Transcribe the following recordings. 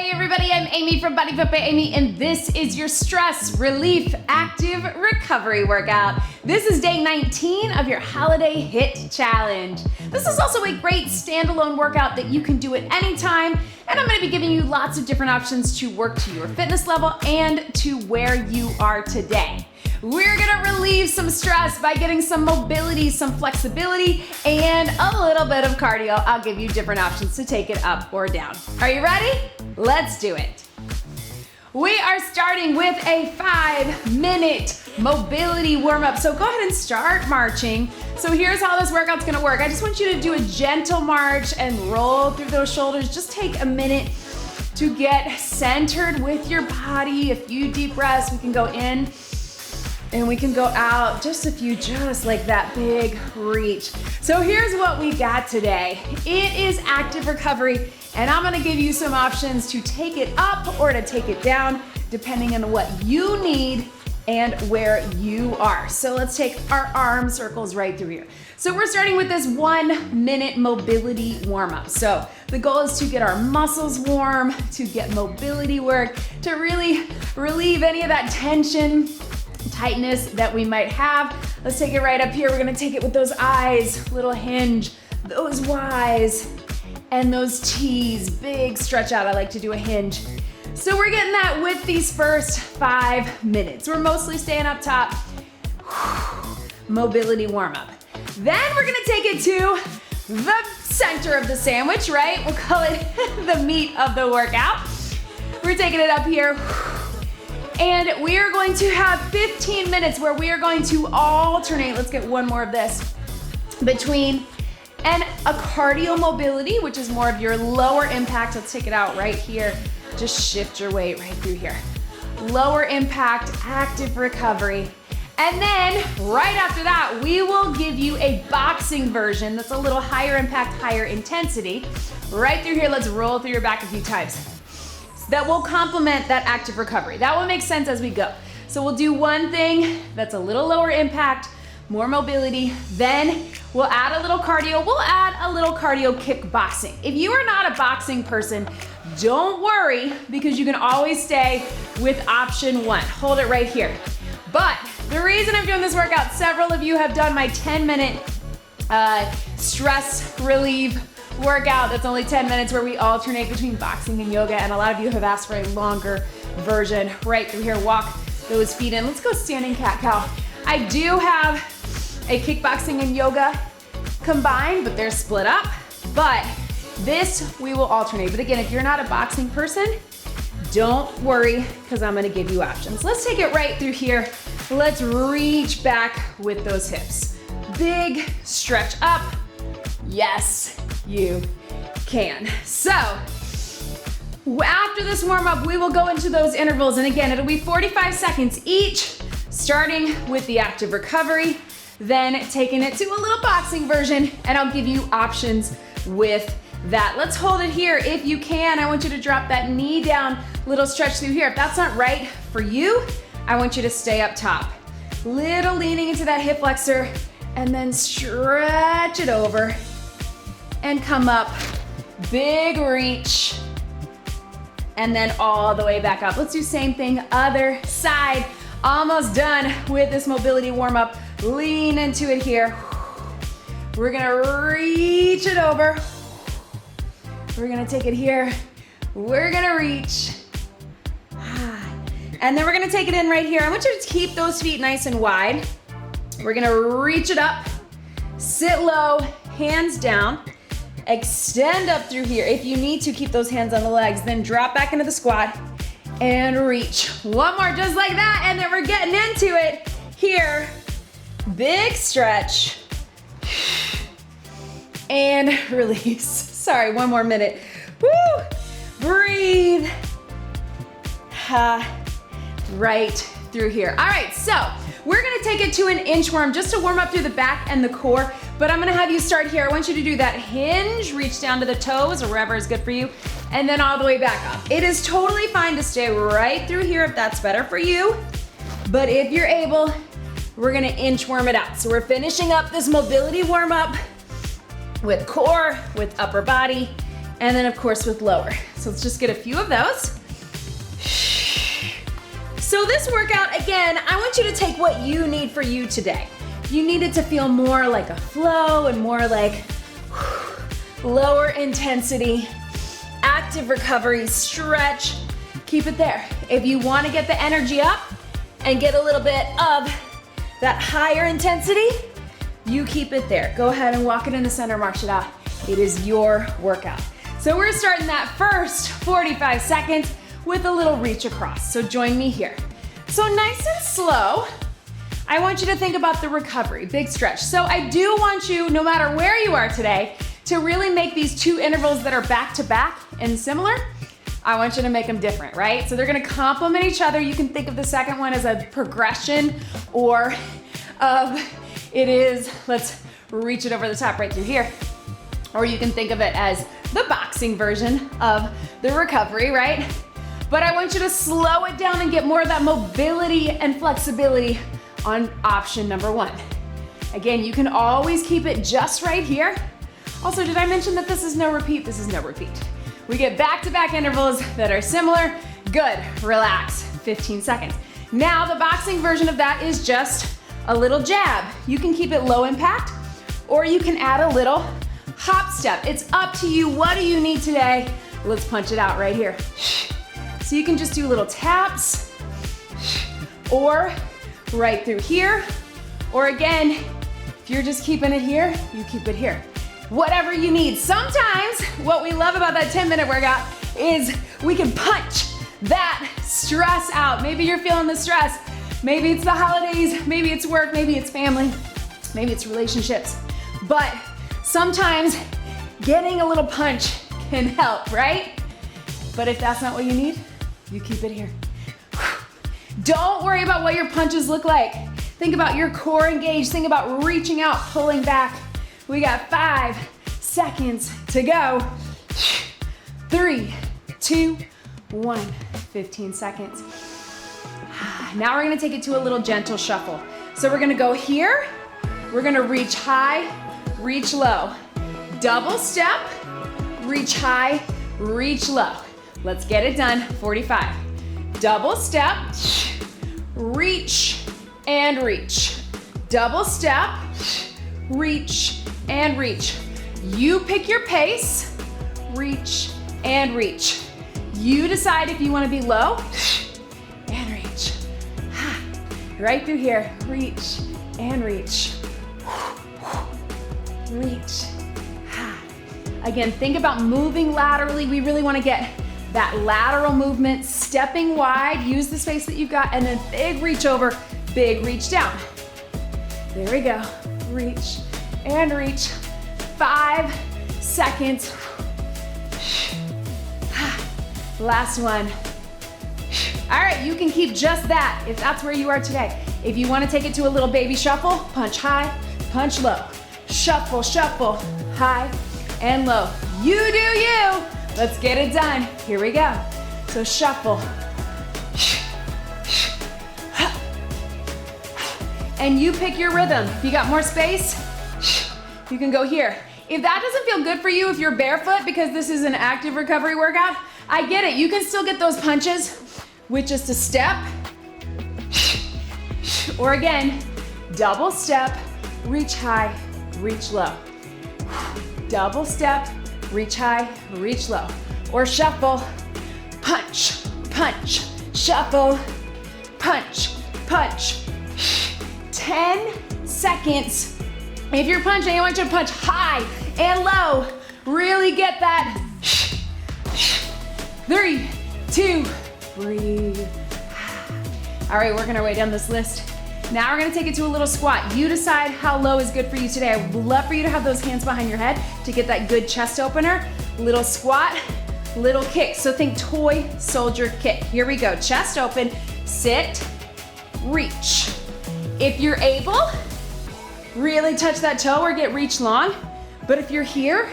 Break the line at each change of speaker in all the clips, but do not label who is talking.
Hey everybody, I'm Amy from BodyFit Amy, and this is your stress relief active recovery workout. This is day 19 of your Holiday HIIT challenge. This is also a great standalone workout that you can do at any time, and I'm going to be giving you lots of different options to work to your fitness level and to where you are today. We're gonna relieve some stress by getting some mobility, some flexibility, and a little bit of cardio. I'll give you different options to take it up or down. Are you ready? Let's do it. We are starting with a 5-minute mobility warm-up. So go ahead and start marching. So here's how this workout's gonna work. I just want you to do a gentle march and roll through those shoulders. Just take a minute to get centered with your body. A few deep breaths. We can go in and we can go out, just a few, just like that big reach. So here's what we got today. It is active recovery, and I'm gonna give you some options to take it up or to take it down, depending on what you need and where you are. So let's take our arm circles right through here. So we're starting with this 1-minute mobility warm-up. So the goal is to get our muscles warm, to get mobility work, to really relieve any of that tension, tightness that we might have. Let's take it right up here. We're gonna take it with those I's, little hinge, those Y's, and those T's, big stretch out. I like to do a hinge. So we're getting that with these first 5 minutes. We're mostly staying up top. Mobility warm up. Then we're gonna take it to the center of the sandwich, right? We'll call it the meat of the workout. We're taking it up here. And we are going to have 15 minutes where we are going to alternate, let's get one more of this, between a cardio mobility, which is more of your lower impact. Let's take it out right here. Just shift your weight right through here. Lower impact, active recovery. And then right after that, we will give you a boxing version that's a little higher impact, higher intensity. Right through here, let's roll through your back a few times. That will complement that active recovery. That will make sense as we go. So we'll do one thing that's a little lower impact, more mobility, then we'll add a little cardio. We'll add a little cardio kickboxing. If you are not a boxing person, don't worry, because you can always stay with option 1. Hold it right here. But the reason I'm doing this workout, several of you have done my 10-minute stress relief workout that's only 10 minutes where we alternate between boxing and yoga, and a lot of you have asked for a longer version. Right through here, walk those feet in. Let's go standing cat-cow. I do have a kickboxing and yoga combined, but they're split up. But this we will alternate. But again, if you're not a boxing person, don't worry, because I'm gonna give you options. Let's take it right through here. Let's reach back with those hips. Big stretch up. Yes, you can. So after this warm up, we will go into those intervals. And again, it'll be 45 seconds each, starting with the active recovery, then taking it to a little boxing version, and I'll give you options with that. Let's hold it here. If you can, I want you to drop that knee down, little stretch through here. If that's not right for you, I want you to stay up top. Little leaning into that hip flexor, and then stretch it over and come up, big reach, and then all the way back up. Let's do same thing, other side. Almost done with this mobility warm-up. Lean into it here. We're gonna reach it over. We're gonna take it here. We're gonna reach. And then we're gonna take it in right here. I want you to keep those feet nice and wide. We're gonna reach it up, sit low, hands down. Extend up through here. If you need to, keep those hands on the legs, then drop back into the squat and reach. One more just like that, and then we're getting into it here. Big stretch. And release. Sorry, one more minute. Woo! Breathe. Right through here. All right, so we're gonna take it to an inchworm just to warm up through the back and the core, but I'm gonna have you start here. I want you to do that hinge, reach down to the toes or wherever is good for you, and then all the way back up. It is totally fine to stay right through here if that's better for you, but if you're able, we're gonna inchworm it out. So we're finishing up this mobility warm up with core, with upper body, And then of course with lower. So let's just get a few of those. So this workout, again, I want you to take what you need for you today. If you need it to feel more like a flow and more like lower intensity, active recovery, stretch, keep it there. If you want to get the energy up and get a little bit of that higher intensity, you keep it there. Go ahead and walk it in the center, march it out. It is your workout. So we're starting that first 45 seconds with a little reach across. So join me here. So nice and slow, I want you to think about the recovery, big stretch. So I do want you, no matter where you are today, to really make these two intervals that are back to back and similar. I want you to make them different, right? So they're gonna complement each other. You can think of the second one as a progression, or it is, let's reach it over the top right through here. Or you can think of it as the boxing version of the recovery, right? But I want you to slow it down and get more of that mobility and flexibility on option number one. Again, you can always keep it just right here. Also, did I mention that this is no repeat? This is no repeat. We get back-to-back intervals that are similar. Good, relax, 15 seconds. Now the boxing version of that is just a little jab. You can keep it low impact, or you can add a little hop step. It's up to you. What do you need today? Let's punch it out right here. So you can just do little taps, or right through here, or again, if you're just keeping it here, you keep it here. Whatever you need. Sometimes what we love about that 10-minute workout is we can punch that stress out. Maybe you're feeling the stress. Maybe it's the holidays, maybe it's work, maybe it's family, maybe it's relationships. But sometimes getting a little punch can help, right? But if that's not what you need, you keep it here. Don't worry about what your punches look like. Think about your core engaged. Think about reaching out, pulling back. We got 5 seconds to go. 3, 2, 1, 15 seconds. Now we're gonna take it to a little gentle shuffle. So we're gonna go here. We're gonna reach high, reach low. Double step, reach high, reach low. Let's get it done, 45. Double step, reach and reach. Double step, reach and reach. You pick your pace, reach and reach. You decide if you want to be low and reach. Right through here, reach and reach. Reach. Again, think about moving laterally. We really want to get that lateral movement, stepping wide, use the space that you've got, and then big reach over, big reach down. There we go. Reach and reach. 5 seconds. Last one. All right, you can keep just that if that's where you are today. If you want to take it to a little baby shuffle, punch high, punch low. Shuffle, shuffle, high and low. You do you. Let's get it done. Here we go. So shuffle. And you pick your rhythm. If you got more space, you can go here. If that doesn't feel good for you, if you're barefoot, because this is an active recovery workout, I get it. You can still get those punches with just a step. Or again, double step, reach high, reach low. Double step, reach high, reach low. Or shuffle, punch, punch, shuffle, punch, punch. 10 seconds. If you're punching, I want you to punch high and low. Really get that. 3, 2, breathe. All right, working our way down this list. Now we're gonna take it to a little squat. You decide how low is good for you today. I would love for you to have those hands behind your head to get that good chest opener. Little squat, little kick. So think toy soldier kick. Here we go, chest open, sit, reach. If you're able, really touch that toe or get reach long. But if you're here,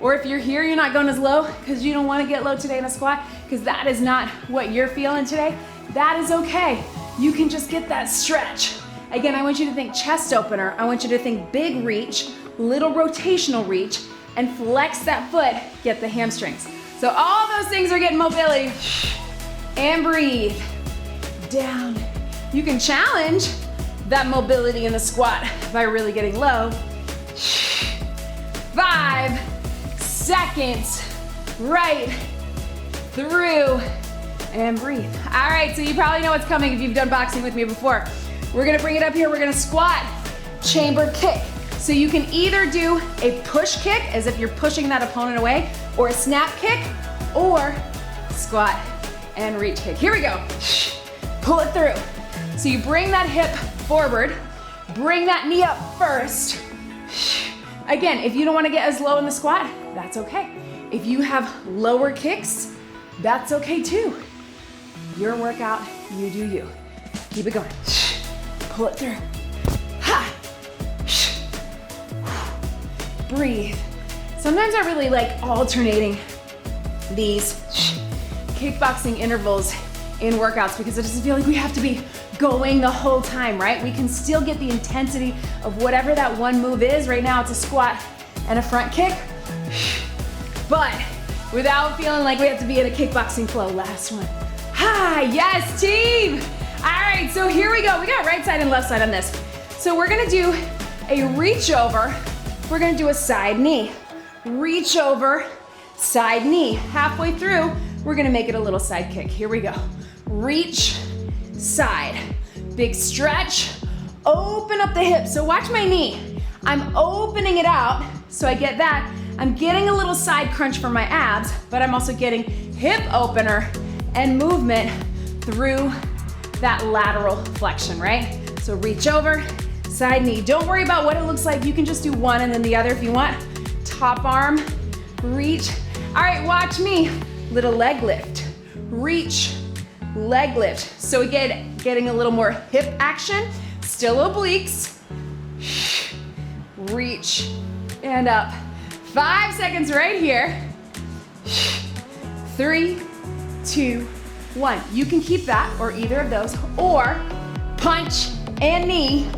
or if you're here, you're not going as low because you don't want to get low today in a squat because that is not what you're feeling today. That is okay. You can just get that stretch. Again, I want you to think chest opener. I want you to think big reach, little rotational reach, and flex that foot, get the hamstrings. So all those things are getting mobility. And breathe. Down. You can challenge that mobility in the squat by really getting low. 5 seconds. Right through. And breathe. All right, so you probably know what's coming if you've done boxing with me before. We're gonna bring it up here. We're gonna squat, chamber kick. So you can either do a push kick, as if you're pushing that opponent away, or a snap kick, or squat and reach kick. Here we go. Pull it through. So you bring that hip forward, bring that knee up first. Again, if you don't want to get as low in the squat, that's okay. If you have lower kicks, that's okay too. Your workout, you do you. Keep it going. Pull it through. Ha! Breathe. Sometimes I really like alternating these kickboxing intervals in workouts because it doesn't feel like we have to be going the whole time, right? We can still get the intensity of whatever that one move is. Right now it's a squat and a front kick, but without feeling like we have to be in a kickboxing flow. Last one. Ha, yes, team. All right, so here we go. We got right side and left side on this. So we're gonna do a reach over. We're gonna do a side knee. Reach over, side knee. Halfway through, we're gonna make it a little side kick. Here we go. Reach, side. Big stretch, open up the hips. So watch my knee. I'm opening it out, so I get that. I'm getting a little side crunch for my abs, but I'm also getting hip opener and movement through that lateral flexion, right? So reach over, side knee. Don't worry about what it looks like. You can just do one and then the other if you want. Top arm, reach. All right, watch me. Little leg lift. Reach, leg lift. So again, getting a little more hip action. Still obliques. Reach and up. 5 seconds right here. 3, 2, 1. You can keep that or either of those, or punch and knee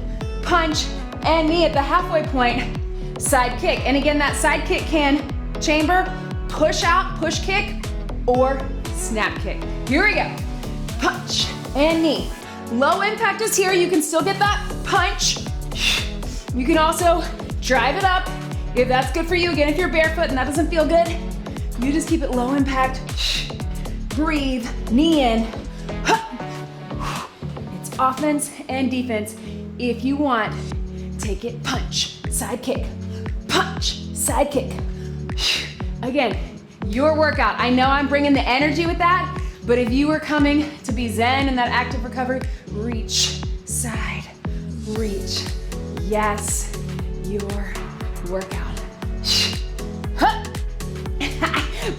at the halfway point, side kick. And again, that side kick can chamber, push out, push kick, or snap kick. Here we go. Punch and knee. Low impact is here. You can still get that punch. You can also drive it up if that's good for you. Again, if you're barefoot and that doesn't feel good, you just keep it low impact. Breathe, knee in. It's offense and defense. If you want, take it, punch, side kick, punch, side kick. Again, your workout. I know I'm bringing the energy with that, but if you are coming to be zen in that active recovery, reach, side, reach. Yes, your workout.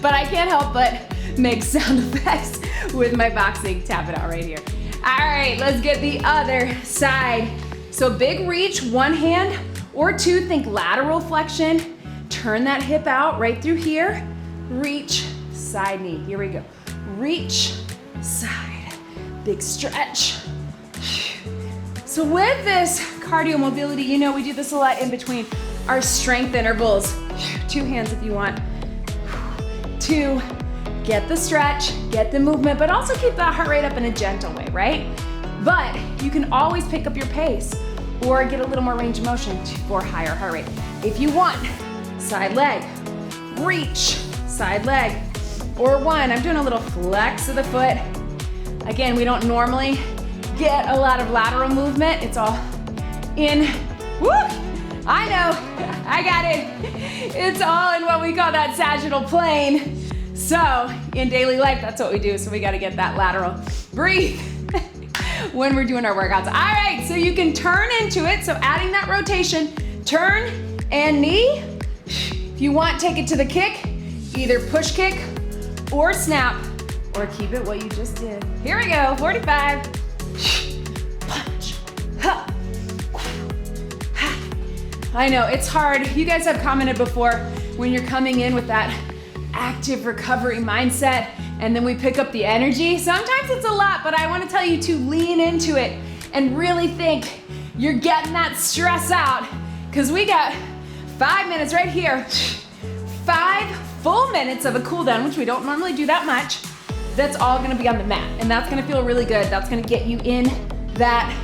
But I can't help but make sound effects with my boxing. Tap it out right here. All right, let's get the other side. So big reach, one hand or two, think lateral flexion. Turn that hip out right through here. Reach, side knee. Here we go. Reach, side. Big stretch. So with this cardio mobility, you know we do this a lot in between our strength intervals. 2 hands if you want. 2, get the stretch, get the movement, but also keep that heart rate up in a gentle way, right? But you can always pick up your pace or get a little more range of motion for higher heart rate. If you want, side leg, reach, side leg, or 1, I'm doing a little flex of the foot. Again, we don't normally get a lot of lateral movement. It's all in, woo! I know, I got it. It's all in what we call that sagittal plane. So in daily life, that's what we do. So we gotta get that lateral. Breathe when we're doing our workouts. All right, so you can turn into it. So adding that rotation, turn and knee. If you want, take it to the kick, either push kick or snap, or keep it what you just did. Here we go, 45. Punch, ha. I know, it's hard. You guys have commented before when you're coming in with that active recovery mindset and then we pick up the energy. Sometimes it's a lot, but I want to tell you to lean into it and really think you're getting that stress out, because we got 5 minutes right here. 5 full minutes of a cool down, which we don't normally do that much. That's all gonna be on the mat, and that's gonna feel really good. That's gonna get you in that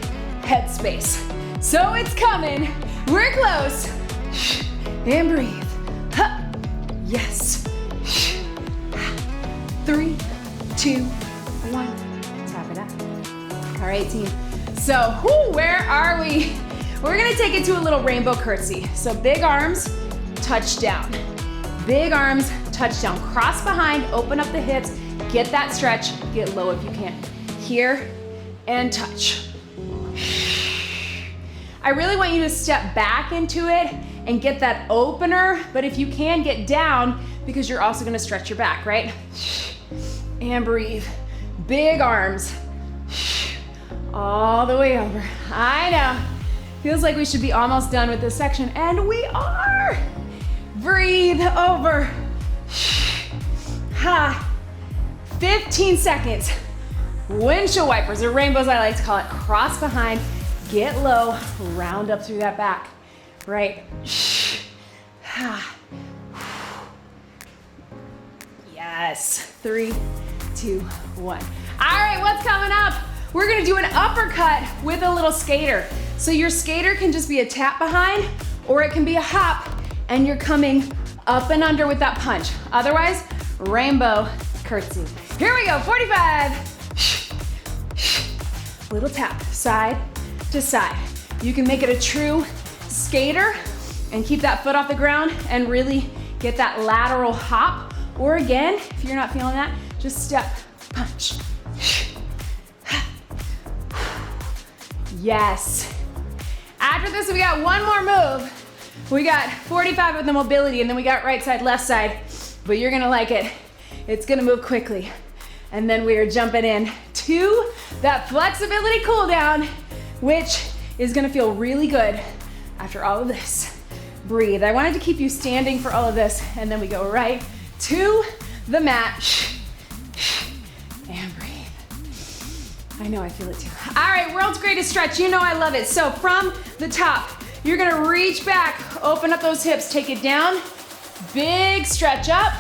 headspace. So it's coming. We're close. And breathe. Yes. 3, 2, 1. Tap it up. All right, team. So, where are we? We're gonna take it to a little rainbow curtsy. So big arms, touch down. Big arms, touch down. Cross behind, open up the hips, get that stretch, get low if you can. Here, and touch. I really want you to step back into it and get that opener, but if you can, get down because you're also gonna stretch your back, right? And breathe. Big arms. All the way over. I know. Feels like we should be almost done with this section, and we are. Breathe over. 15 seconds. Windshield wipers, or rainbows I like to call it. Cross behind, get low, round up through that back. Right. Yes. 3, 2, 1. All right, what's coming up? We're gonna do an uppercut with a little skater. So your skater can just be a tap behind, or it can be a hop, and you're coming up and under with that punch. Otherwise, rainbow curtsy. Here we go, 45. Little tap, side to side. You can make it a true skater and keep that foot off the ground and really get that lateral hop. Or again, if you're not feeling that, just step, punch. Yes. After this, we got one more move. We got 45 with the mobility, and then we got right side, left side, but you're gonna like it. It's gonna move quickly. And then we are jumping in to that flexibility cool down, which is gonna feel really good after all of this. Breathe. I wanted to keep you standing for all of this, and then we go right to the mat. And breathe. I know, I feel it too. All right, world's greatest stretch. You know I love it. So from the top, you're gonna reach back, open up those hips, take it down, big stretch up,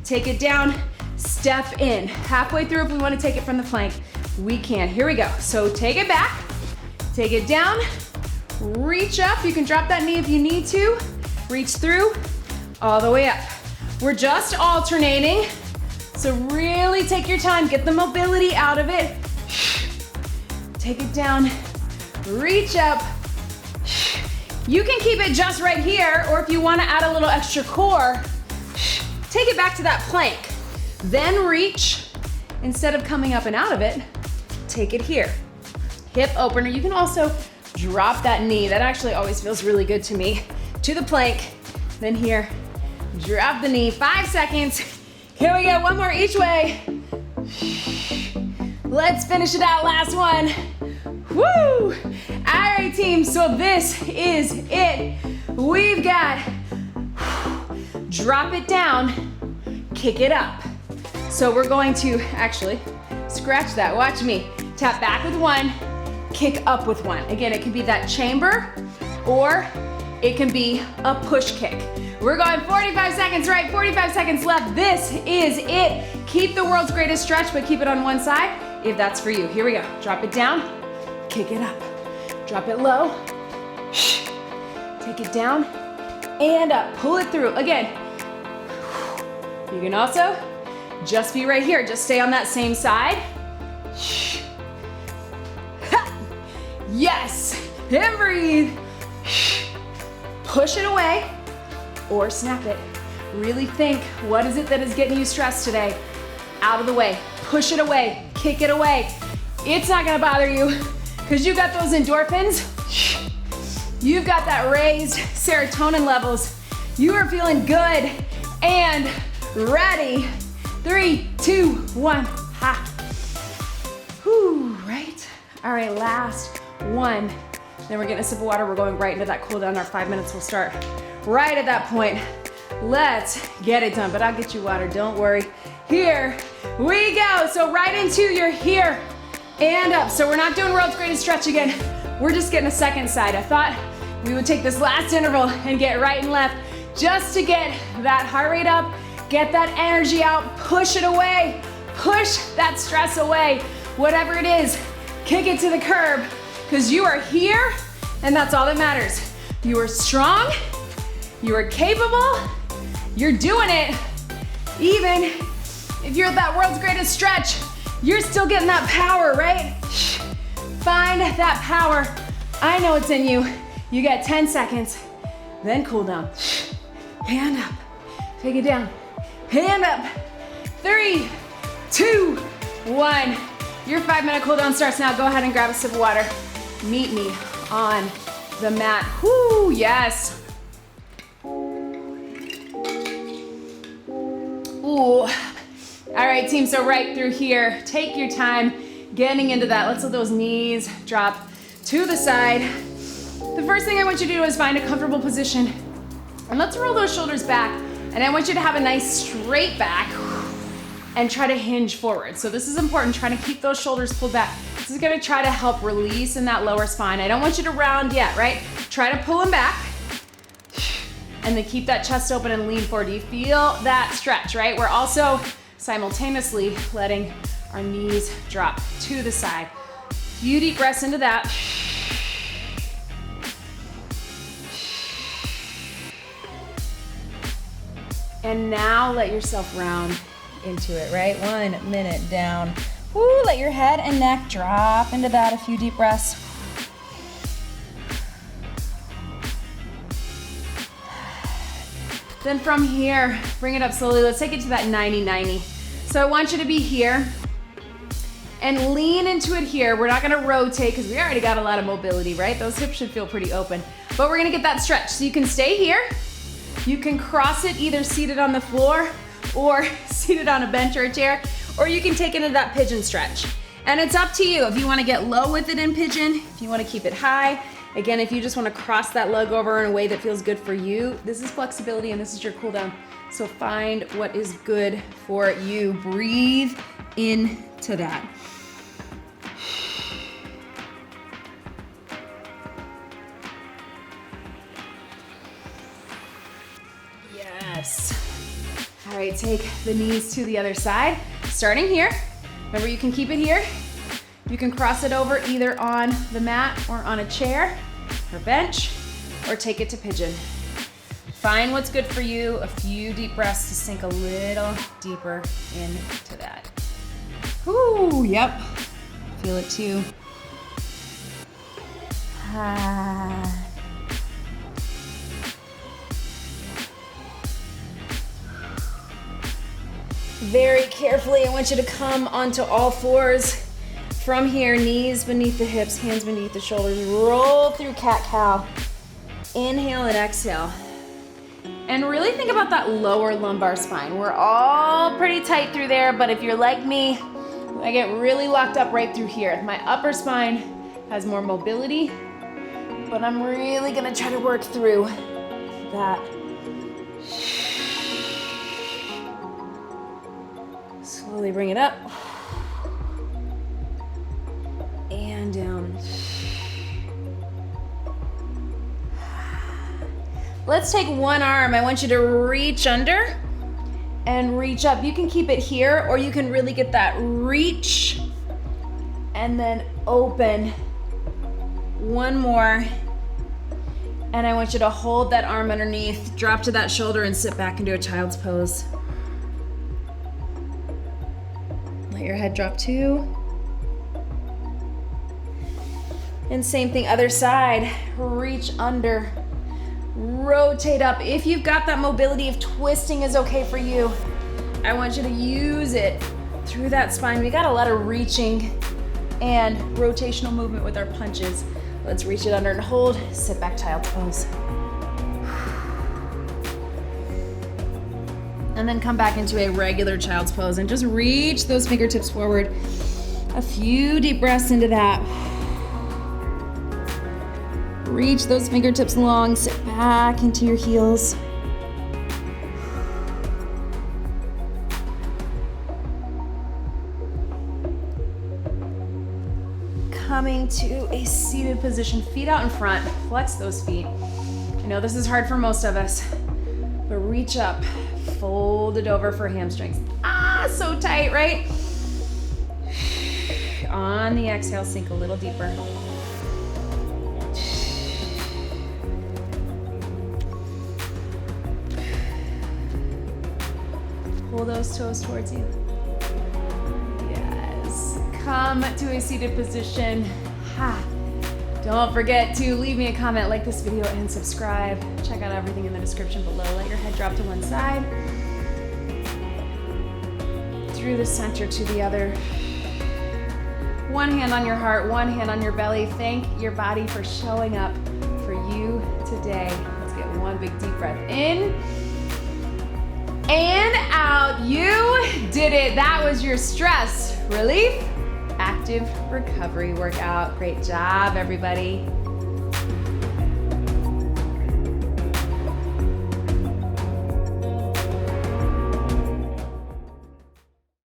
take it down, step in. Halfway through, if we wanna take it from the plank, we can. Here we go. So take it back, take it down, reach up. You can drop that knee if you need to. Reach through, all the way up. We're just alternating, so really take your time, get the mobility out of it. Take it down, reach up. You can keep it just right here, or if you wanna add a little extra core, take it back to that plank. Then reach, instead of coming up and out of it, take it here. Hip opener, you can also drop that knee. That actually always feels really good to me. To the plank, then here, drop the knee, 5 seconds. Here we go, one more each way. Let's finish it out, last one. Woo! All right, team, so this is it. We've got drop it down, kick it up. So we're going to actually scratch that, watch me. Tap back with one, kick up with one. Again, it can be that chamber, or it can be a push kick. We're going 45 seconds right, 45 seconds left. This is it. Keep the world's greatest stretch, but keep it on one side if that's for you. Here we go. Drop it down, kick it up. Drop it low, take it down, and up. Pull it through. Again, you can also just be right here. Just stay on that same side. Yes, and breathe. Push it away or snap it. Really think, what is it that is getting you stressed today? Out of the way, push it away, kick it away. It's not gonna bother you because you got those endorphins. You've got that raised serotonin levels. You are feeling good and ready. 3, 2, 1, ha. Whew, right? All right, last one. Then we're getting a sip of water. We're going right into that cool down. Our 5 minutes will start right at that point. Let's get it done, but I'll get you water, don't worry. Here we go. So right into your here and up. So we're not doing world's greatest stretch again. We're just getting a second side. I thought we would take this last interval and get right and left just to get that heart rate up, get that energy out, push it away, push that stress away. Whatever it is, kick it to the curb, because you are here and that's all that matters. You are strong, you are capable, you're doing it. Even if you're at that world's greatest stretch, you're still getting that power, right? Find that power. I know it's in you. You get 10 seconds, then cool down. Hand up, take it down. Hand up. 3, 2, 1. Your 5-minute cool down starts now. Go ahead and grab a sip of water. Meet me on the mat. Whoo, yes. Ooh. All right, team, so right through here, take your time getting into that. Let's let those knees drop to the side. The first thing I want you to do is find a comfortable position. And let's roll those shoulders back. And I want you to have a nice straight back and try to hinge forward. So this is important, try to keep those shoulders pulled back. This is gonna try to help release in that lower spine. I don't want you to round yet, right? Try to pull them back and then keep that chest open and lean forward. Do you feel that stretch, right? We're also simultaneously letting our knees drop to the side. Few deep breaths into that. And now let yourself round into it, right? 1 minute down. Woo, let your head and neck drop into that. A few deep breaths. Then from here, bring it up slowly. Let's take it to that 90-90. So I want you to be here and lean into it here. We're not gonna rotate because we already got a lot of mobility, right? Those hips should feel pretty open. But we're gonna get that stretch. So you can stay here. You can cross it either seated on the floor or seated on a bench or a chair, or you can take it into that pigeon stretch. And it's up to you if you wanna get low with it in pigeon, if you wanna keep it high. Again, if you just wanna cross that leg over in a way that feels good for you, this is flexibility and this is your cool down. So find what is good for you. Breathe into that. Yes. All right, take the knees to the other side. Starting here. Remember, you can keep it here. You can cross it over either on the mat or on a chair or bench, or take it to pigeon. Find what's good for you. A few deep breaths to sink a little deeper into that. Ooh, yep. Feel it too. Very carefully, I want you to come onto all fours. From here, knees beneath the hips, hands beneath the shoulders. Roll through cat-cow. Inhale and exhale. And really think about that lower lumbar spine. We're all pretty tight through there, but if you're like me, I get really locked up right through here. My upper spine has more mobility, but I'm really gonna try to work through that. Slowly bring it up. And down. Let's take one arm. I want you to reach under and reach up. You can keep it here, or you can really get that reach and then open. One more. And I want you to hold that arm underneath, drop to that shoulder and sit back into a child's pose. Let your head drop too. And same thing, other side. Reach under, rotate up. If you've got that mobility, if twisting is okay for you, I want you to use it through that spine. We got a lot of reaching and rotational movement with our punches. Let's reach it under and hold. Sit back, child's pose. And then come back into a regular child's pose and just reach those fingertips forward. A few deep breaths into that. Reach those fingertips long, sit back into your heels. Coming to a seated position, feet out in front, flex those feet. I know this is hard for most of us. But reach up, fold it over for hamstrings. Ah, so tight, right? On the exhale, sink a little deeper. Pull those toes towards you. Yes. Come to a seated position. Ha. Don't forget to leave me a comment, like this video, and subscribe. Check out everything in the description below. Let your head drop to one side. Through the center to the other. One hand on your heart, one hand on your belly. Thank your body for showing up for you today. Let's get one big deep breath in. And out. You did it. That was your stress relief active recovery workout. Great job, everybody.